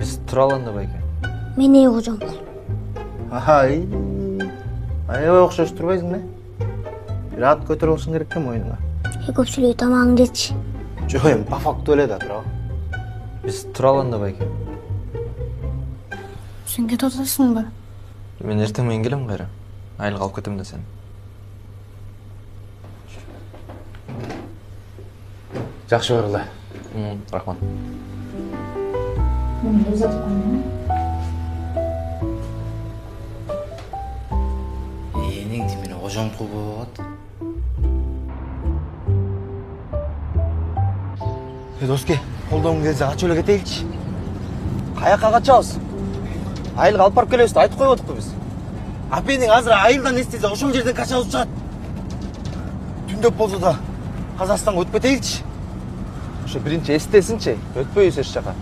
Биз тура алганда байке. Мен кожом. Ай. Аябай окшош турбайсың да? Бир ат көтөрүп алышың керек экен мойнуңа. Көпчүлүгү тамагыңды ичи. Жок, эми по факту эле да туурабы? Биз тура алганда байке. Сен кетип атасыңбы? Мен эртең менен келем кайра. Айылга алып кетем да сени. Жакшы көрүлө. Рахмат. Мен узатып коймун. Энең тимине кожомку болот. Доске, колдоң келсе качып эле кетейинчи. Каяка качабыз? Айылга алып барып келебиз деп айтып коюп атыппы биз. Апенең азыр айылдан эстесе ошол жерден качабыз чыгат. Түндөп болсо да Казакстанга өтүп кетейинчи. Ошо биринчи эстесинчи, өтпөйбүз эч жака.